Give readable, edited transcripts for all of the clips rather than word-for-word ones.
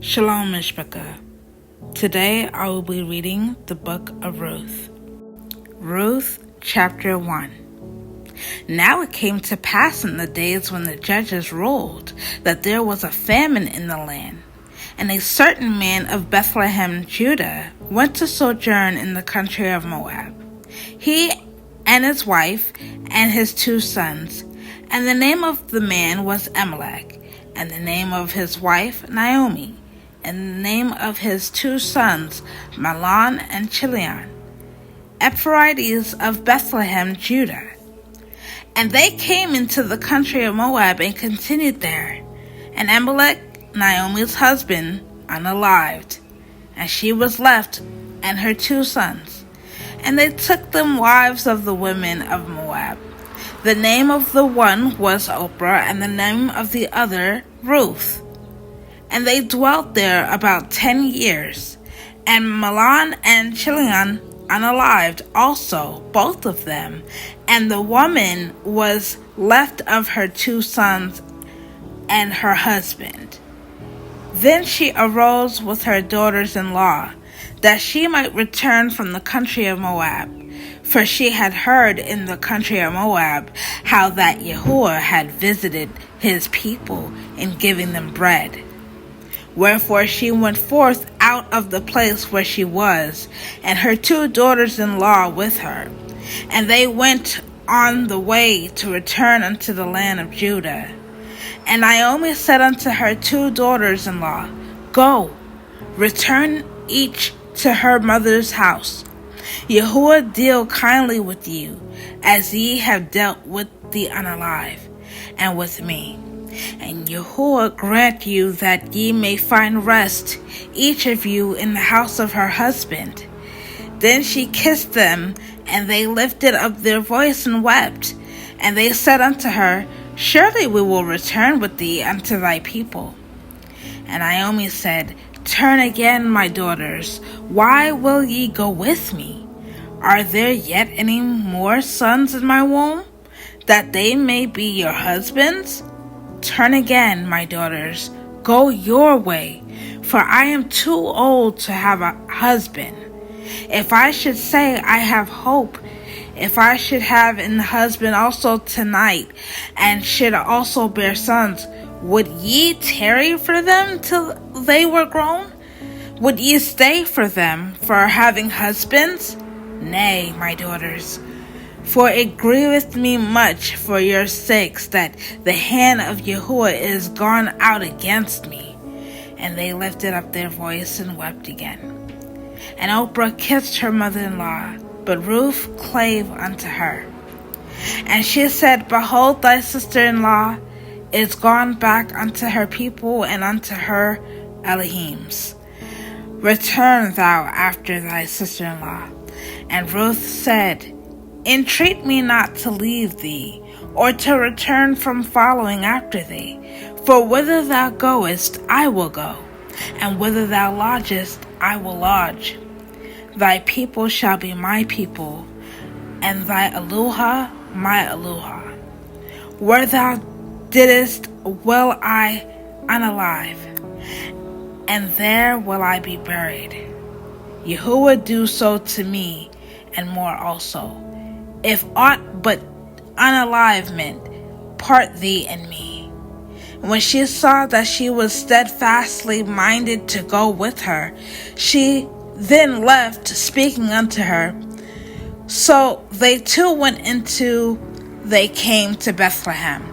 Shalom Mishpachah. Today I will be reading the Book of Ruth. Ruth Chapter 1. Now it came to pass in the days when the judges ruled that there was a famine in the land, and a certain man of Bethlehem, Judah, went to sojourn in the country of Moab. He and his wife and his 2 sons, and the name of the man was Elimelech, and the name of his wife Naomi, and the name of his 2 sons, Mahlon and Chilion, Ephrathites of Bethlehem, Judah. And they came into the country of Moab and continued there. And Elimelech, Naomi's husband, unalived, and she was left, and her 2 sons. And they took them wives of the women of Moab. The name of the one was Oprah, and the name of the other Ruth. And they dwelt there about 10 years. And Mahlon and Chilion unalived also, both of them. And the woman was left of her 2 sons and her husband. Then she arose with her daughters-in-law, that she might return from the country of Moab. For she had heard in the country of Moab how that Yahuwah had visited his people in giving them bread. Wherefore she went forth out of the place where she was, and her 2 daughters-in-law with her. And they went on the way to return unto the land of Judah. And Naomi said unto her 2 daughters-in-law, Go, return each to her mother's house. Yahuwah deal kindly with you, as ye have dealt with the unalive, and with me. And Yahuwah grant you that ye may find rest, each of you in the house of her husband. Then she kissed them, and they lifted up their voice and wept. And they said unto her, Surely we will return with thee unto thy people. And Naomi said, Turn again, my daughters. Why will ye go with me? Are there yet any more sons in my womb, that they may be your husbands? Turn again, my daughters, go your way, for I am too old to have a husband. If I should say I have hope, if I should have an husband also tonight, and should also bear sons, would ye tarry for them till they were grown? Would ye stay for them for having husbands? Nay, my daughters. For it grieveth me much for your sakes that the hand of Yahuwah is gone out against me. And they lifted up their voice and wept again. And Oprah kissed her mother-in-law, but Ruth clave unto her. And she said, Behold, thy sister-in-law is gone back unto her people and unto her Elohims. Return thou after thy sister-in-law. And Ruth said, Entreat me not to leave thee, or to return from following after thee. For whither thou goest, I will go, and whither thou lodgest, I will lodge. Thy people shall be my people, and thy Eluha my Eluha. Where thou didst will I unalive, and there will I be buried. Yahuwah do so to me, and more also. If aught but unalivement part thee and me. When she saw that she was steadfastly minded to go with her, she then left, speaking unto her. So they 2 went they came to Bethlehem.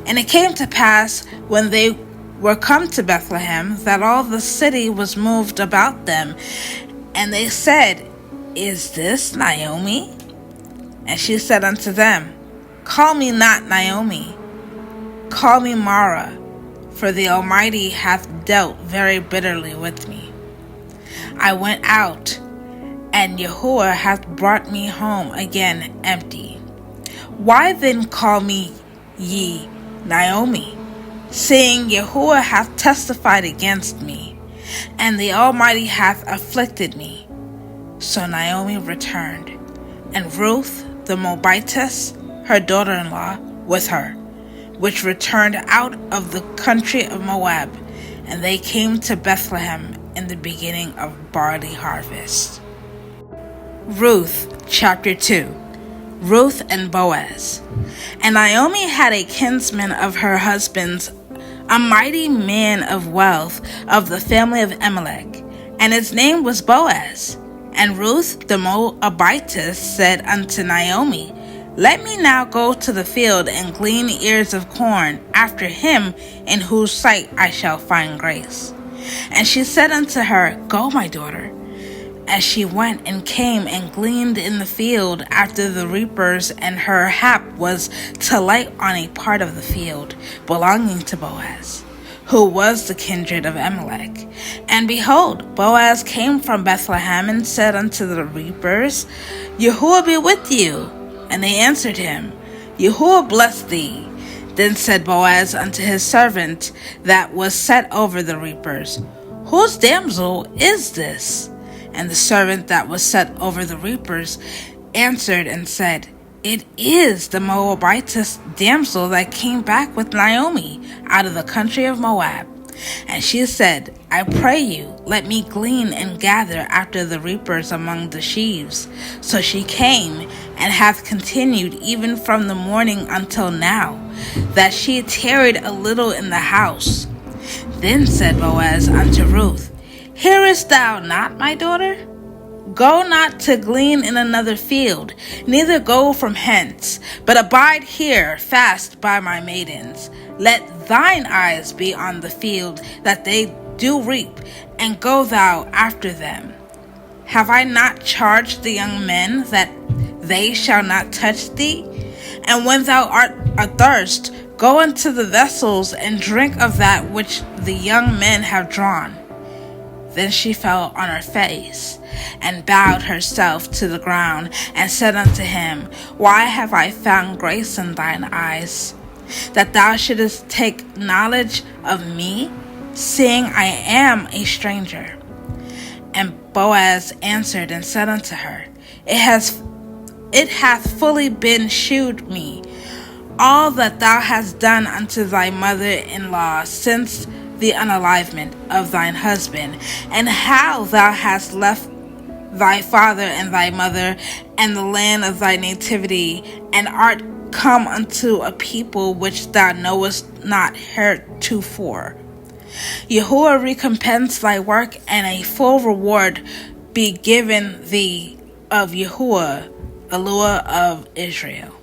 And it came to pass, when they were come to Bethlehem, that all the city was moved about them. And they said, Is this Naomi? And she said unto them, Call me not Naomi, call me Mara, for the Almighty hath dealt very bitterly with me. I went out, and Yahuwah hath brought me home again empty. Why then call me ye Naomi, seeing Yahuwah hath testified against me, and the Almighty hath afflicted me? So Naomi returned, and Ruth the Moabitess, her daughter-in-law, with her, which returned out of the country of Moab, and they came to Bethlehem in the beginning of barley harvest. Ruth Chapter 2. Ruth and Boaz. And Naomi had a kinsman of her husband's, a mighty man of wealth of the family of Elimelech, and his name was Boaz. And Ruth the Moabitess said unto Naomi, Let me now go to the field and glean ears of corn after him in whose sight I shall find grace. And she said unto her, Go, my daughter. As she went and came and gleaned in the field after the reapers, and her hap was to light on a part of the field belonging to Boaz, who was the kindred of Elimelech. And behold, Boaz came from Bethlehem and said unto the reapers, Yahuwah be with you. And they answered him, Yahuwah bless thee. Then said Boaz unto his servant that was set over the reapers, Whose damsel is this? And the servant that was set over the reapers answered and said, It is the Moabitess damsel that came back with Naomi out of the country of Moab. And she said, I pray you, let me glean and gather after the reapers among the sheaves. So she came, and hath continued even from the morning until now, that she tarried a little in the house. Then said Boaz unto Ruth, Hearest thou not, my daughter? Go not to glean in another field, neither go from hence, but abide here fast by my maidens. Let thine eyes be on the field that they do reap, and go thou after them. Have I not charged the young men that they shall not touch thee? And when thou art athirst, go into the vessels and drink of that which the young men have drawn. Then she fell on her face, and bowed herself to the ground, and said unto him, Why have I found grace in thine eyes, that thou shouldest take knowledge of me, seeing I am a stranger? And Boaz answered and said unto her, It hath fully been shewed me, all that thou hast done unto thy mother-in-law since the unalivement of thine husband, and how thou hast left thy father and thy mother and the land of thy nativity, and art come unto a people which thou knowest not heretofore. Yahuwah recompense thy work, and a full reward be given thee of Yahuwah, Elohim of Israel,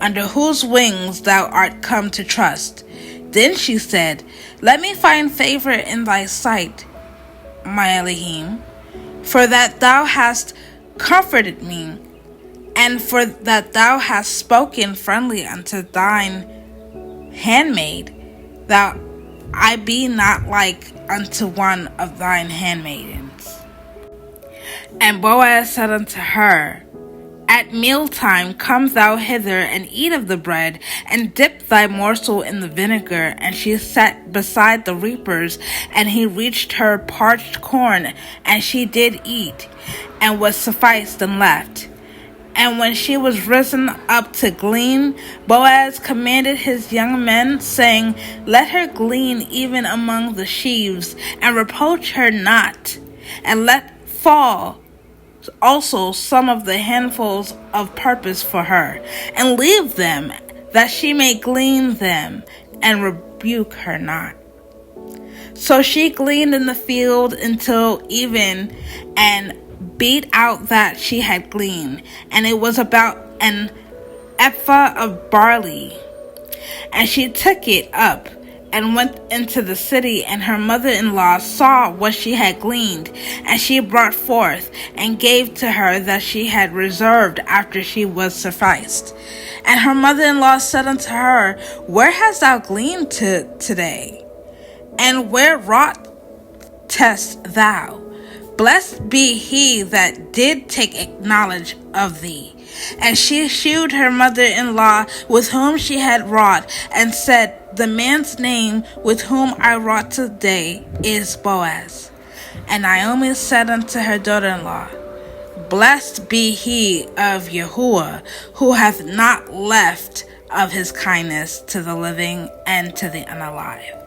under whose wings thou art come to trust. Then she said, Let me find favor in thy sight, my Elohim, for that thou hast comforted me, and for that thou hast spoken friendly unto thine handmaid, that I be not like unto one of thine handmaidens. And Boaz said unto her, At mealtime come thou hither, and eat of the bread, and dip thy morsel in the vinegar. And she sat beside the reapers, and he reached her parched corn, and she did eat, and was sufficed and left. And when she was risen up to glean, Boaz commanded his young men, saying, Let her glean even among the sheaves, and reproach her not, and let fall also some of the handfuls of purpose for her, and leave them, that she may glean them, and rebuke her not. So she gleaned in the field until even, and beat out that she had gleaned, and it was about an ephah of barley. And she took it up, and went into the city, and her mother-in-law saw what she had gleaned, and she brought forth, and gave to her that she had reserved after she was sufficed. And her mother-in-law said unto her, Where hast thou gleaned today? And where wroughtest thou? Blessed be he that did take knowledge of thee. And she shewed her mother-in-law with whom she had wrought, and said, The man's name with whom I wrought today is Boaz. And Naomi said unto her daughter-in-law, Blessed be he of Yahuwah, who hath not left of his kindness to the living and to the unalive.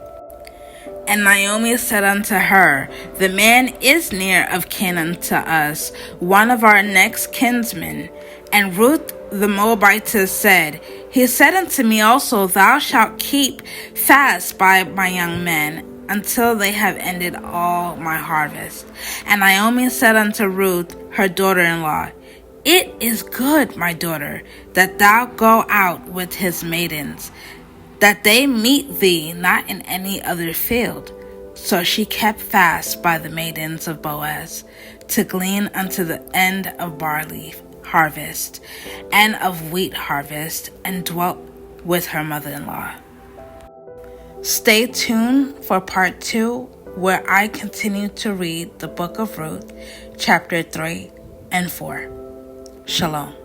And Naomi said unto her, The man is near of kin unto us, one of our next kinsmen. And Ruth the Moabitess said, He said unto me also, Thou shalt keep fast by my young men, until they have ended all my harvest. And Naomi said unto Ruth, her daughter-in-law, It is good, my daughter, that thou go out with his maidens, that they meet thee not in any other field. So she kept fast by the maidens of Boaz, to glean unto the end of barley harvest, and of wheat harvest, and dwelt with her mother-in-law. Stay tuned for part 2, where I continue to read the Book of Ruth, chapter 3 and 4. Shalom.